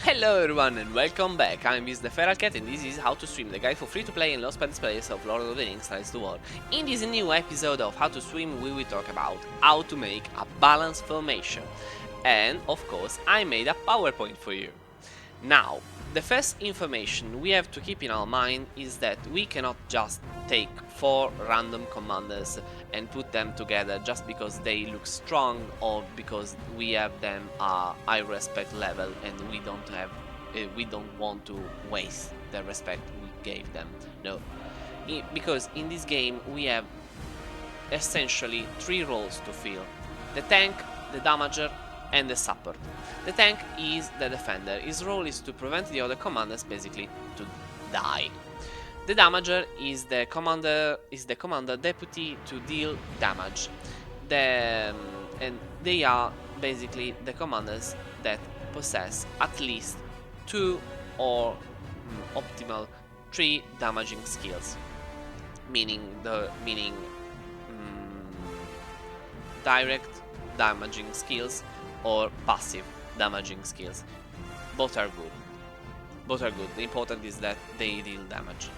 Hello everyone and welcome back, I'm Is the Feral Cat and this is How to Swim, the guide for free-to-play and low-spend players of Lord of the Rings Rise to War. In this new episode of How to Swim we will talk about how to make a balanced formation. And of course I made a PowerPoint for you. Now, the first information we have to keep in our mind is that we cannot just take 4 random commanders and put them together just because they look strong or because we have them a high respect level and we don't want to waste the respect we gave them. No, because in this game we have essentially 3 roles to fill: the tank, the damager and the support. The tank is the defender. His role is to prevent the other commanders basically to die. The damager is the commander deputy to deal damage. And they are basically the commanders that possess at least 2 or optimal 3 damaging skills, meaning direct damaging skills or passive damaging skills. Both are good. The important is that they deal damage.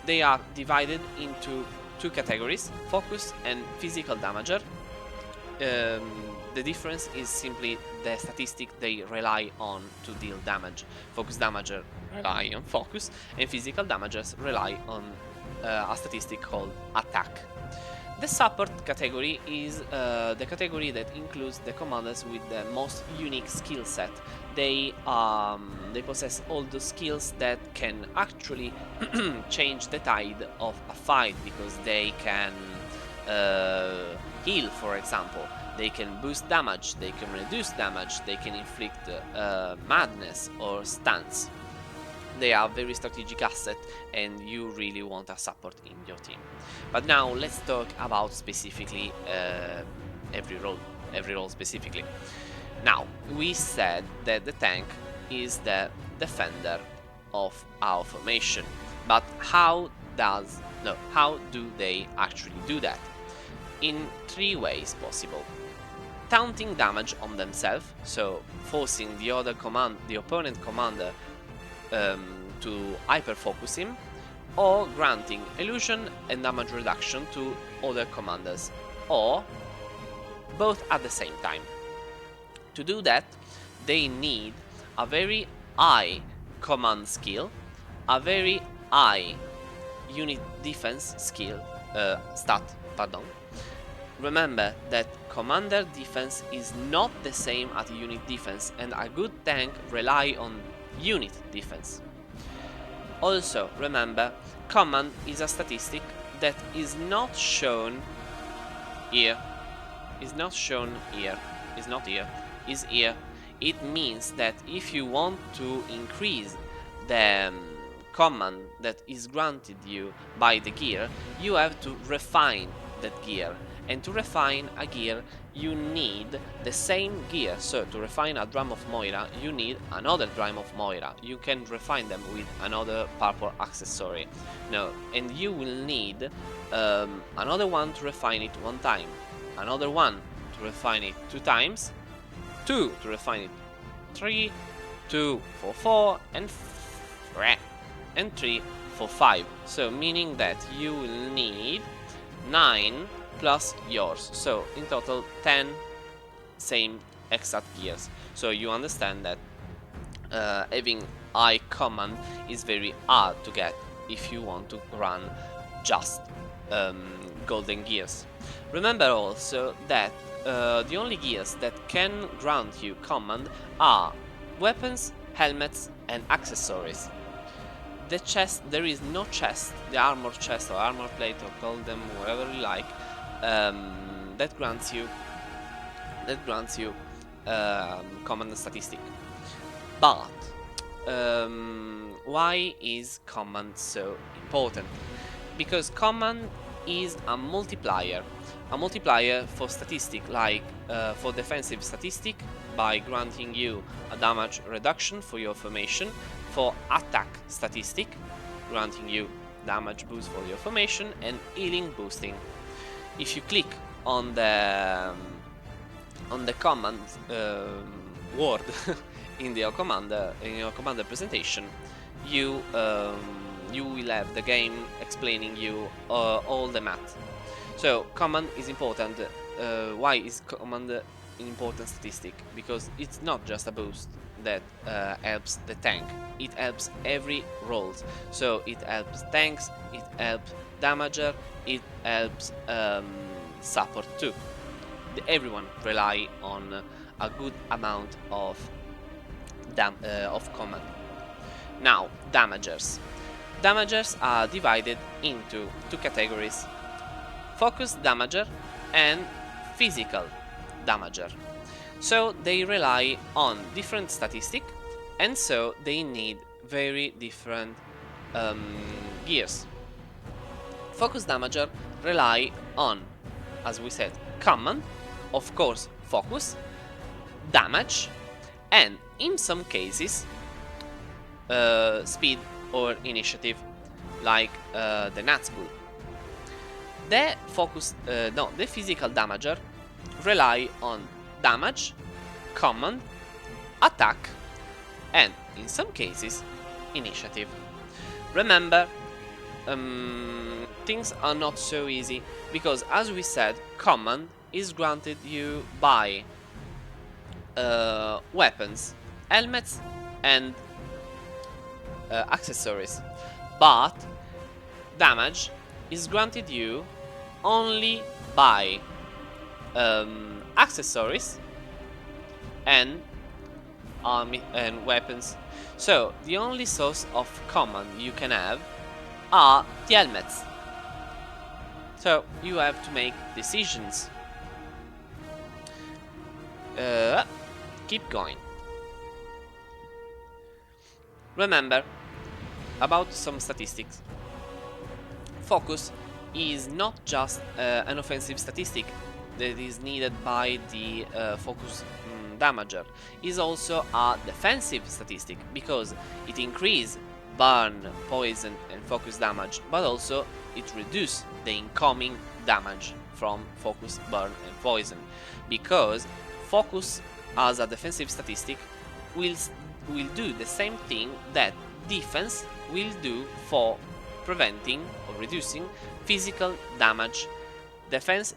They are divided into 2 categories: focus and physical damager. The difference is simply the statistic they rely on to deal damage. Focus damager rely on focus, and physical damagers rely on a statistic called attack. The support category is the category that includes the commanders with the most unique skill set. They possess all the skills that can actually change the tide of a fight, because they can heal, for example. They can boost damage, they can reduce damage, they can inflict madness or stuns. They are a very strategic asset and you really want a support in your team. But now let's talk about specifically every role specifically. Now, we said that the tank is the defender of our formation, but how do they actually do that? In 3 ways possible: taunting damage on themselves, so forcing the opponent commander to hyper-focus him, or granting illusion and damage reduction to other commanders, or both at the same time. To do that, they need a very high command skill, a very high unit defense stat. Remember that commander defense is not the same as unit defense, and a good tank rely on unit defense. Also remember, command is a statistic that is not shown here. Is here. It means that if you want to increase the command that is granted you by the gear, you have to refine that gear. And to refine a gear, you need the same gear. So to refine a Drum of Moira, you need another Drum of Moira. You can refine them with another purple accessory. No, and you will need another one to refine it 1 time, another one to refine it 2 times, 2 to refine it 3, 2 for 4, and 3 for 5. So meaning that you will need 9 plus yours, so in total 10 same exact gears. So you understand that having high command is very hard to get if you want to run just golden gears. Remember also that the only gears that can grant you command are weapons, helmets and accessories. The chest, there is no chest, the armor chest or armor plate, or call them whatever you like, that grants you command statistic. But why is command so important? Because command is a multiplier for statistic, like for defensive statistic by granting you a damage reduction for your formation, for attack statistic granting you damage boost for your formation, and healing boosting. If you click on the command word in your commander presentation, you will have the game explaining you all the math. So command is important. Why is command an important statistic? Because it's not just a boost that helps the tank. It helps every role. So it helps tanks, it helps damager, it helps support too. Everyone rely on a good amount of command. Now, damagers. Damagers are divided into two categories: focus damager and physical damager. So they rely on different statistics, and so they need very different gears. Focus damager rely on, as we said, command, of course, focus, damage, and in some cases speed or initiative, like the Nazgul. The physical damager rely on damage, command, attack, and in some cases initiative. Remember, things are not so easy, because as we said, command is granted you by weapons, helmets, and accessories, but damage is granted you only by accessories and army and weapons. So the only source of command you can have are the helmets. So you have to make decisions. Keep going. Remember about some statistics. Focus is not just an offensive statistic that is needed by the focus damager. Is also a defensive statistic, because it increases burn, poison, and focus damage, but also it reduces the incoming damage from focus, burn, and poison, because focus as a defensive statistic will do the same thing that defense will do for preventing or reducing physical damage. Defense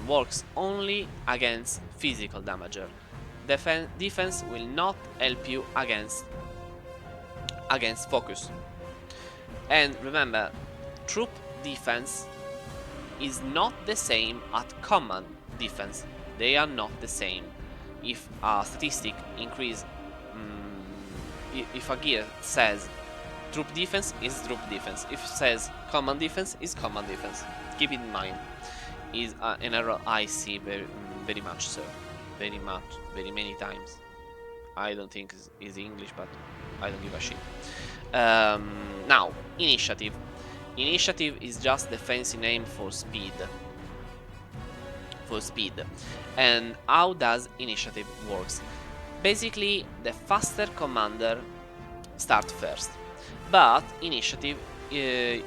works only against physical damager. Defense will not help you against focus. And remember, troop defense is not the same at command defense. They are not the same. If a statistic increase, if a gear says troop defense is troop defense, if it says command defense is command defense. Keep it in mind. Is an error I see very much so, very many times. I don't think is English, but I don't give a shit. Now, initiative. Initiative is just the fancy name for speed. And how does initiative works? Basically, the faster commander start first, but initiative you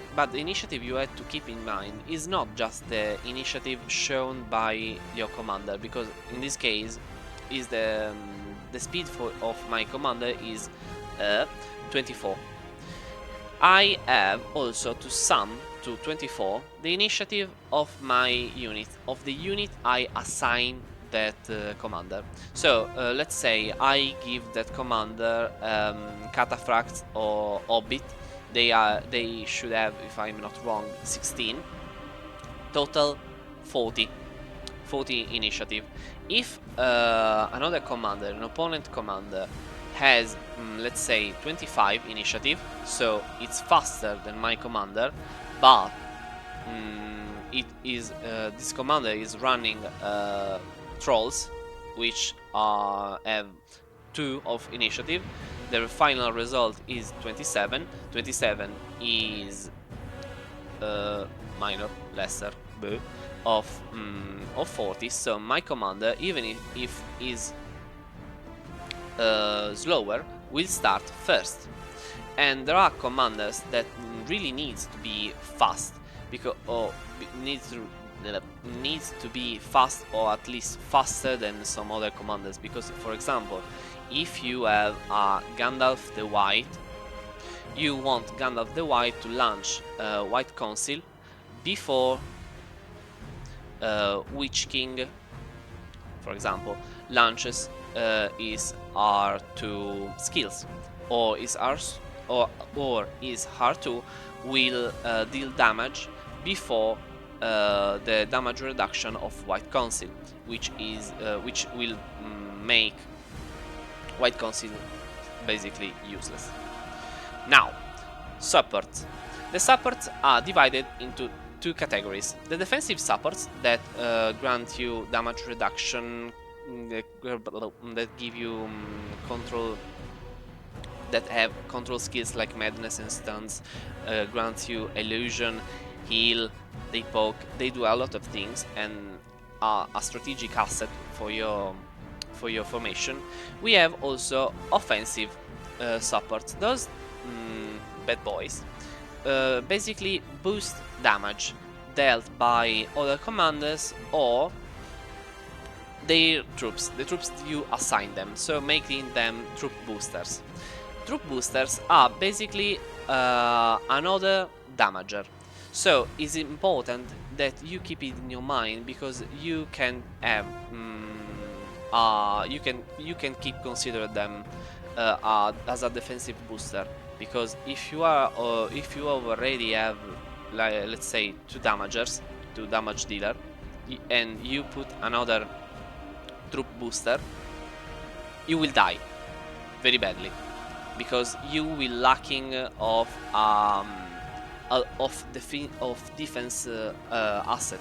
have to keep in mind is not just the initiative shown by your commander, because in this case is the speed of my commander is 24. I have also to sum to 24 the initiative of my unit, of the unit I assign that commander. So let's say I give that commander Cataphract or Hobbit. They should have, if I'm not wrong, 16 total, 40 initiative. If another commander, an opponent commander, has let's say 25 initiative, so it's faster than my commander, but this commander is running trolls, which have 2 of initiative. The final result is 27. 27 is minor, lesser, of 40. So my commander, even if is slower, will start first. And there are commanders that really needs to be fast, because needs to be fast, or at least faster than some other commanders, because for example, if you have a Gandalf the White, you want Gandalf the White to launch White Council before Witch King, for example, launches his R2 skills, or his his R2 will deal damage before the damage reduction of White Council, which will make White Council basically useless. Now, supports. The supports are divided into two categories: the defensive supports that grant you damage reduction, that give you control, that have control skills like madness and stuns, grant you illusion, heal, they poke, they do a lot of things and are a strategic asset for your formation. We have also offensive supports. Those bad boys basically boost damage dealt by other commanders or their troops, the troops you assign them, so making them troop boosters. Troop boosters are basically another damager, so it's important that you keep it in your mind, because you can have you can keep consider them as a defensive booster, because if you already have, like, let's say, two damage dealer, and you put another troop booster, you will die very badly, because you will lacking of defense asset.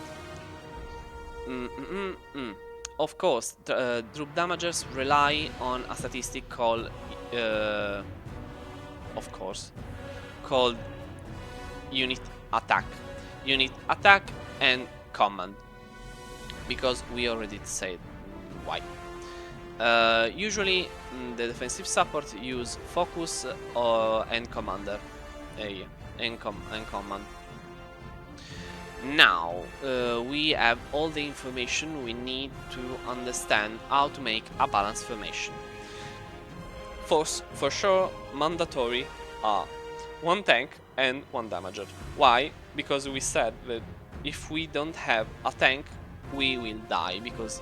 Of course, troop damagers rely on a statistic called unit attack and command, because we already said why. Usually the defensive support use focus and commander and command. Now we have all the information we need to understand how to make a balanced formation. For sure, mandatory are one tank and one damager. Why? Because we said that if we don't have a tank, we will die, because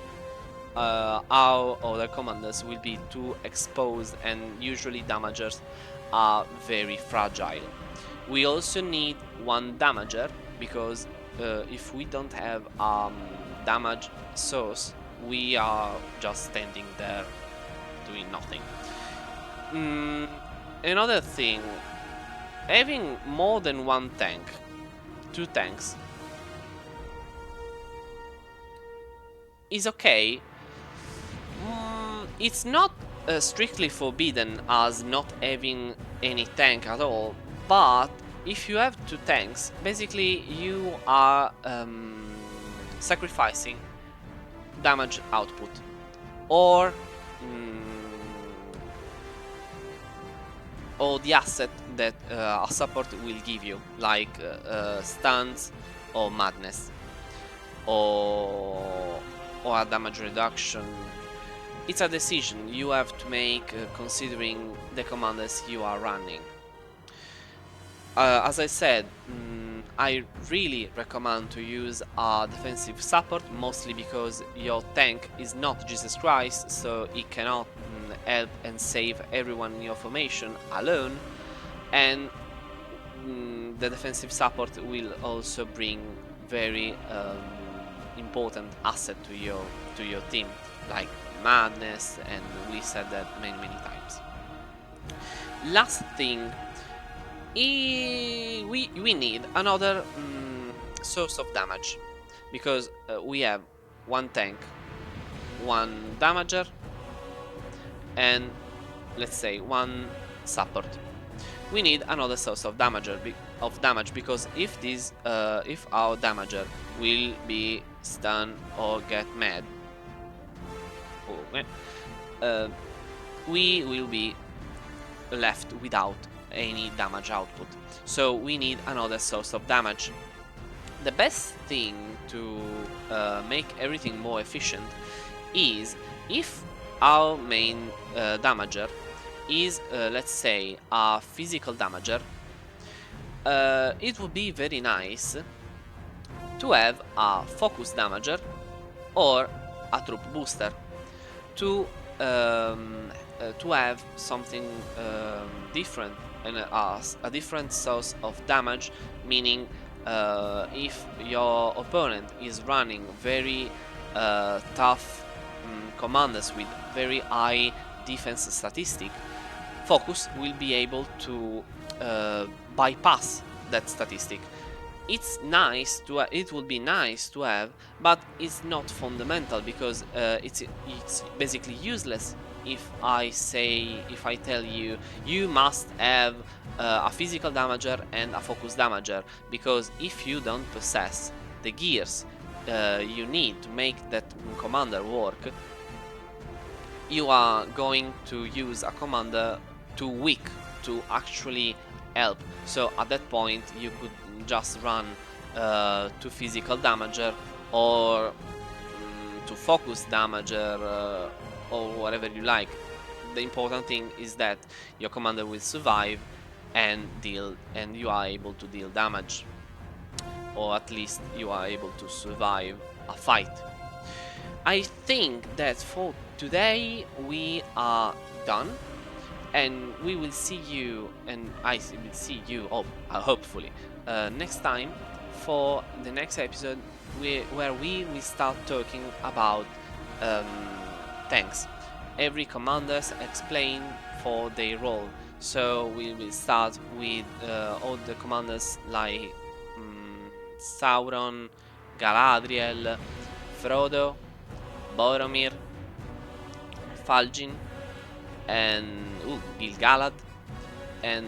our other commanders will be too exposed, and usually damagers are very fragile. We also need one damager, because if we don't have damage source, we are just standing there doing nothing. Another thing, having more than one tank, two tanks, is okay. It's not strictly forbidden as not having any tank at all, but if you have two tanks, basically you are sacrificing damage output, or the asset that a support will give you, like stuns or madness, or a damage reduction. It's a decision you have to make considering the commanders you are running. As I said, I really recommend to use a defensive support, mostly because your tank is not Jesus Christ, so it cannot help and save everyone in your formation alone, and the defensive support will also bring very important asset to your team, like madness, and we said that many times. Last thing, we need another source of damage, because we have one tank, one damager, and let's say one support. We need another source of damage, because if our damager will be stunned or get mad, we will be left without any damage output. So we need another source of damage. The best thing to make everything more efficient is if our main damager is, let's say, a physical damager, it would be very nice to have a focus damager or a troop booster to have something different and a different source of damage, meaning if your opponent is running very tough commanders with very high defense statistic, focus will be able to bypass that statistic. It's nice to it would be nice to have, but it's not fundamental, because it's basically useless if I tell you you must have a physical damager and a focus damager, because if you don't possess the gears you need to make that commander work, you are going to use a commander too weak to actually help. So at that point you could just run to physical damager or to focus damager or whatever you like. The important thing is that your commander will survive and you are able to deal damage, or at least you are able to survive a fight. I think that for today we are done, and we will see you, and I will see you, hopefully, next time for the next episode, where we will start talking about tanks. Every commanders explain for their role, so we will start with all the commanders like Sauron, Galadriel, Frodo, Boromir, Falgin, and Gil-galad, and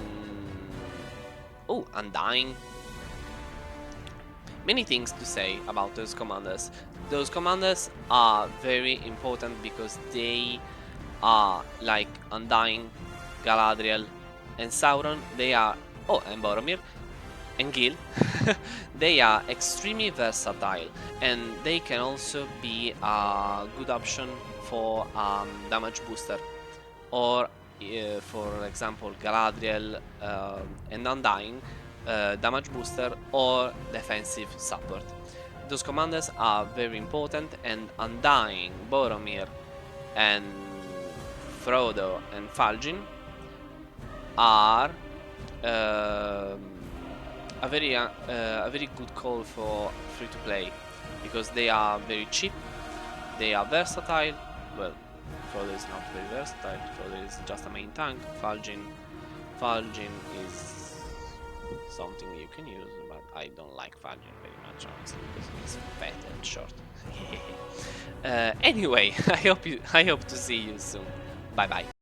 Undying. Many things to say about those commanders. Those commanders are very important because they are like Undying, Galadriel, and Sauron. They are and Boromir and Gil. They are extremely versatile, and they can also be a good option for damage booster, or for example Galadriel and Undying, damage booster or defensive support. Those commanders are very important, and Undying, Boromir, and Frodo and Falgin are a very good call for free to play, because they are very cheap, they are versatile. Well, Frodo is not very versatile. Frodo is just a main tank. Falgin is something you can use, but I don't like Falgin very much, honestly, because he's fat and short. Anyway, I hope to see you soon. Bye bye.